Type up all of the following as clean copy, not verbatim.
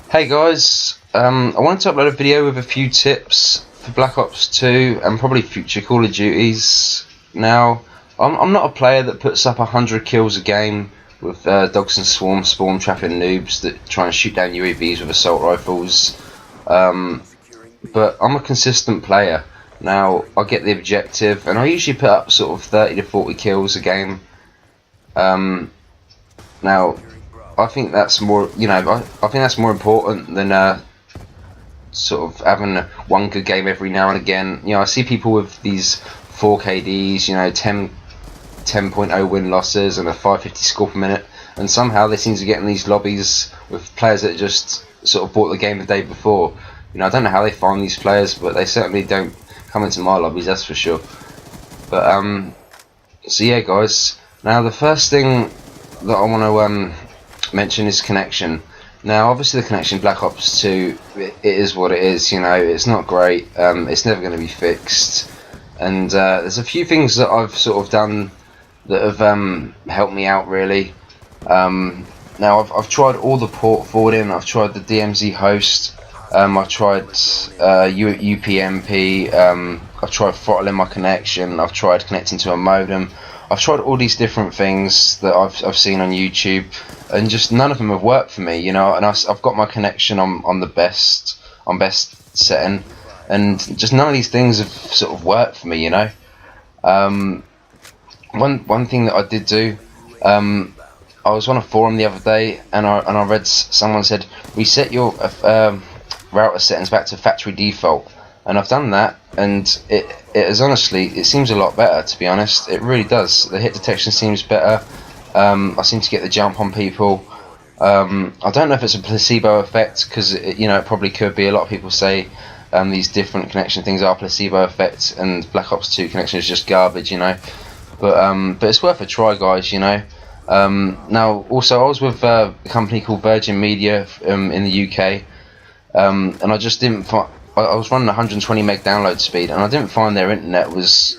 Hey guys, I wanted to upload a video with a few tips for Black Ops 2 and probably future Call of Duties. Now, I'm not a player that puts up 100 kills a game with dogs and swarm spawn trapping noobs that try and shoot down UAVs with assault rifles, but I'm a consistent player. Now, I get the objective and I usually put up sort of 30 to 40 kills a game. Now, I think that's more, I think that's more important than sort of having one good game every now and again. I see people with these 4KDs, 10.0 win losses and a 550 score per minute, and somehow they seem to get in these lobbies with players that just sort of bought the game the day before. I don't know how they find these players, but they certainly don't come into my lobbies, that's for sure. But so yeah, guys. Now the first thing that I want to mention is connection. Now, obviously, the connection in Black Ops 2, it is what it is. It's not great. It's never going to be fixed. And there's a few things that I've sort of done that have helped me out really. Now, I've tried all the port forwarding. I've tried the DMZ host. I've tried UPnP. I've tried throttling my connection. I've tried connecting to a modem. I've tried all these different things that I've seen on YouTube, and just none of them have worked for me, And I've got my connection on the best setting, and just none of these things have sort of worked for me, One thing that I did do, I was on a forum the other day, and I read someone said reset your router settings back to factory default. And I've done that, and it seems a lot better, to be honest. It really does. The hit detection seems better. I seem to get the jump on people. I don't know if it's a placebo effect, because it probably could be. A lot of people say these different connection things are placebo effect, and Black Ops 2 connection is just garbage, But it's worth a try, guys, Now, also, I was with a company called Virgin Media in the UK, and I just didn't find. I was running 120 meg download speed, and I didn't find their internet was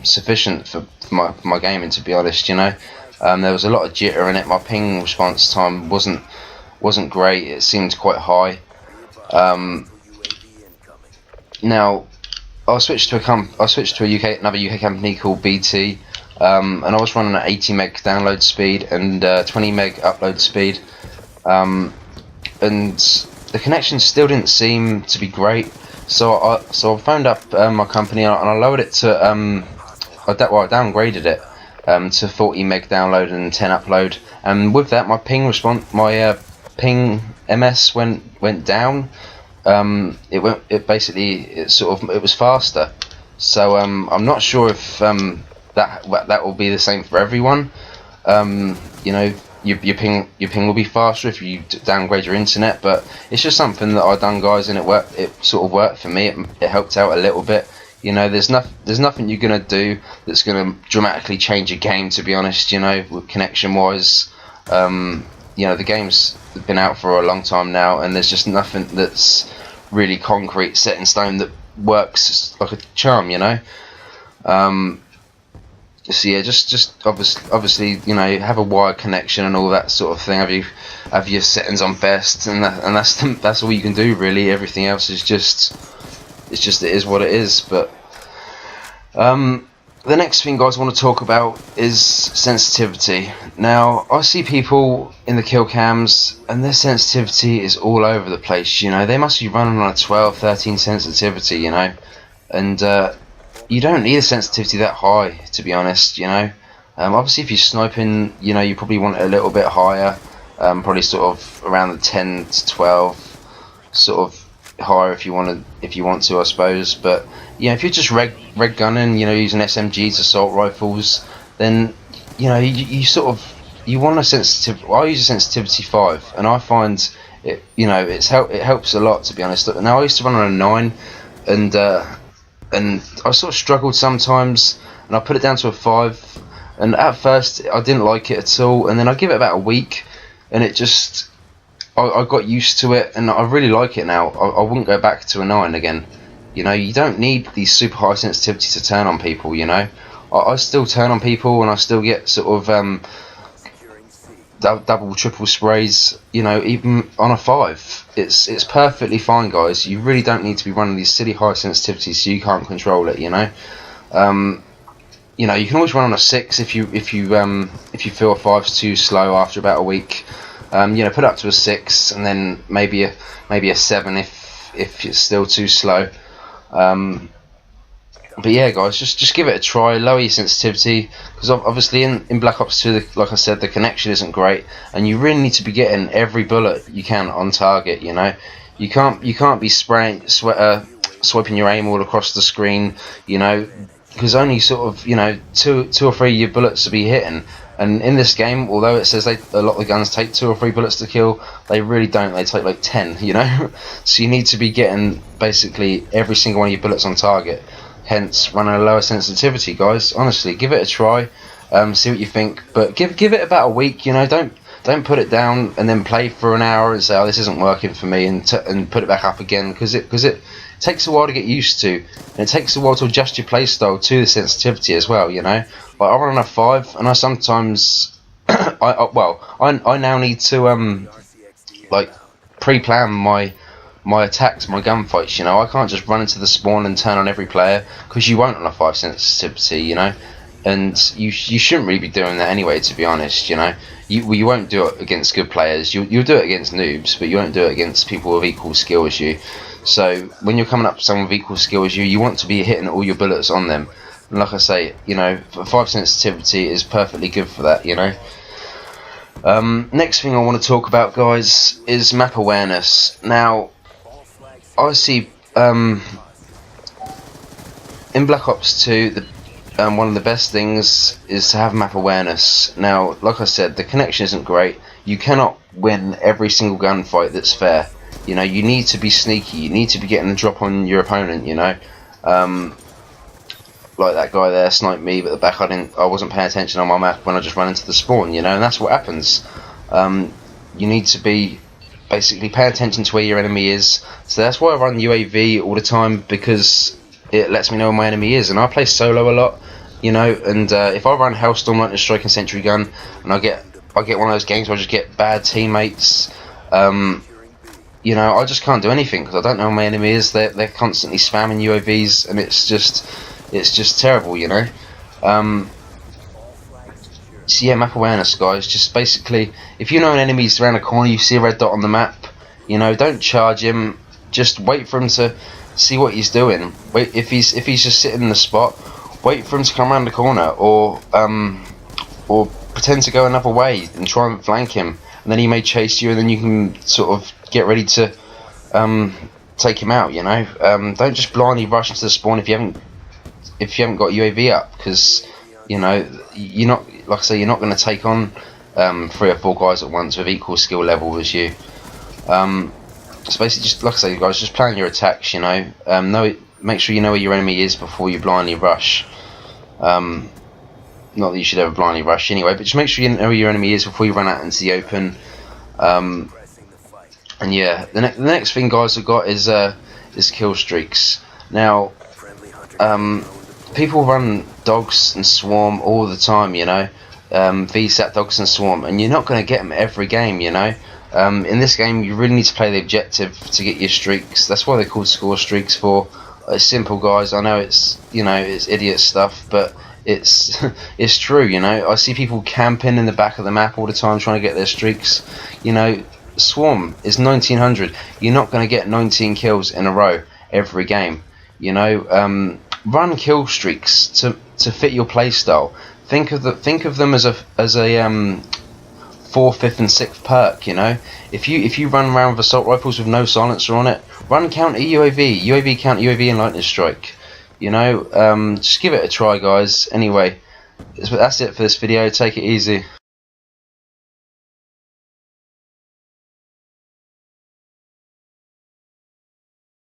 sufficient for my gaming, to be honest. There was a lot of jitter in it. My ping response time wasn't great. It seemed quite high. Now I switched to another UK company called BT, and I was running at 80 meg download speed and 20 meg upload speed, and the connection still didn't seem to be great, so I phoned up my company, and I lowered it to I downgraded it to 40 meg download and 10 upload, and with that my ping MS went down. It was faster. So I'm not sure if that will be the same for everyone. Your ping will be faster if you downgrade your internet, but it's just something that I've done, guys, and it sort of worked for me. It helped out a little bit. There's nothing you're gonna do that's gonna dramatically change your game, to be honest. With connection wise, the game's been out for a long time now, and there's just nothing that's really concrete, set in stone, that works like a charm. So yeah, just obviously, have a wired connection and all that sort of thing. Have your settings on best, and that's all you can do really. Everything else is just it is what it is. But the next thing, guys, I want to talk about is sensitivity. Now, I see people in the kill cams, and their sensitivity is all over the place. They must be running on a 12, 13 sensitivity. And you don't need a sensitivity that high, to be honest. Obviously, if you're sniping, you probably want it a little bit higher, probably sort of around the 10 to 12, sort of higher if you want to, I suppose. But if you're just red gunning, using SMGs, assault rifles, then you want a sensitivity. Well, I use a sensitivity 5, and I find it it helps a lot, to be honest. Now, I used to run on a 9, and I sort of struggled sometimes, and I put it down to a 5, and at first I didn't like it at all, and then I give it about a week, and it just I got used to it, and I really like it now. I wouldn't go back to a 9 again. You don't need these super high sensitivity to turn on people. I still turn on people, and I still get sort of double, triple sprays, you know, even on a 5. It's perfectly fine, guys. You really don't need to be running these silly high sensitivities so you can't control it, you know. You know, you can always run on a 6 if you feel a 5's too slow after about a week. You know, put it up to a 6, and then maybe a 7 if it's still too slow. But yeah, guys, just give it a try. Lower your sensitivity, because obviously in Black Ops 2, like I said, the connection isn't great, and you really need to be getting every bullet you can on target. You know, you can't be swiping your aim all across the screen. You know, because only sort of, you know, two or three of your bullets to be hitting. And in this game, although it says a lot of the guns take 2 or 3 bullets to kill, they really don't. They take like 10. You know, so you need to be getting basically every single one of your bullets on target. Hence running a lower sensitivity, guys. Honestly, give it a try, see what you think, but give it about a week. You know, don't put it down and then play for an hour and say, oh, this isn't working for me, and put it back up again, because it takes a while to get used to, and it takes a while to adjust your playstyle to the sensitivity as well. You know, like I run on a 5, and I sometimes I now need to like pre-plan my attacks, my gunfights. You know, I can't just run into the spawn and turn on every player, because you won't on a 5 sensitivity, you know, and you shouldn't really be doing that anyway, to be honest. You know, you won't do it against good players. You'll do it against noobs, but you won't do it against people with equal skill as you. So when you're coming up to someone with equal skill as you want to be hitting all your bullets on them. And like I say, you know, 5 sensitivity is perfectly good for that. You know. Next thing I want to talk about, guys, is map awareness. Now, I see in Black Ops 2, one of the best things is to have map awareness. Now, like I said, the connection isn't great. You cannot win every single gunfight that's fair. You know, you need to be sneaky. You need to be getting a drop on your opponent. You know, like that guy there sniped me, but at the back I wasn't paying attention on my map when I just ran into the spawn. You know, and that's what happens. You need to be basically pay attention to where your enemy is. So that's why I run UAV all the time, because it lets me know where my enemy is. And I play solo a lot, you know, and if I run Hellstorm, Lightning Strike and Sentry Gun, and I get one of those games where I just get bad teammates, you know, I just can't do anything, because I don't know where my enemy is. They're constantly spamming UAVs, and it's just terrible, you know. So yeah, map awareness, guys. Just basically, if you know an enemy's around a corner, you see a red dot on the map, you know, don't charge him. Just wait for him to see what he's doing. Wait, if he's just sitting in the spot, wait for him to come around the corner, or pretend to go another way and try and flank him, and then he may chase you, and then you can sort of get ready to take him out. You know, don't just blindly rush into the spawn if you haven't got UAV up, because you know, you're not, like I say, you're not going to take on 3 or 4 guys at once with equal skill level as you. So basically, just like I say, guys, just plan your attacks. You know, make sure you know where your enemy is before you blindly rush. Not that you should ever blindly rush anyway, but just make sure you know where your enemy is before you run out into the open. And yeah, the next thing, guys, I've got is kill streaks. Now, people run dogs and swarm all the time, you know, VSAT dogs and swarm, and you're not going to get them every game, you know. In this game, you really need to play the objective to get your streaks. That's why they're called score streaks. For it's simple, guys. I know it's, you know, it's idiot stuff, but it's it's true, you know. I see people camping in the back of the map all the time trying to get their streaks. You know, swarm is 1900. You're not going to get 19 kills in a row every game, you know. Run kill streaks to fit your playstyle. Think of them as a 4th, 5th, and 6th perk. You know, if you run around with assault rifles with no silencer on it, run counter UAV, counter UAV, and lightning strike. You know, just give it a try, guys. Anyway, that's it for this video. Take it easy.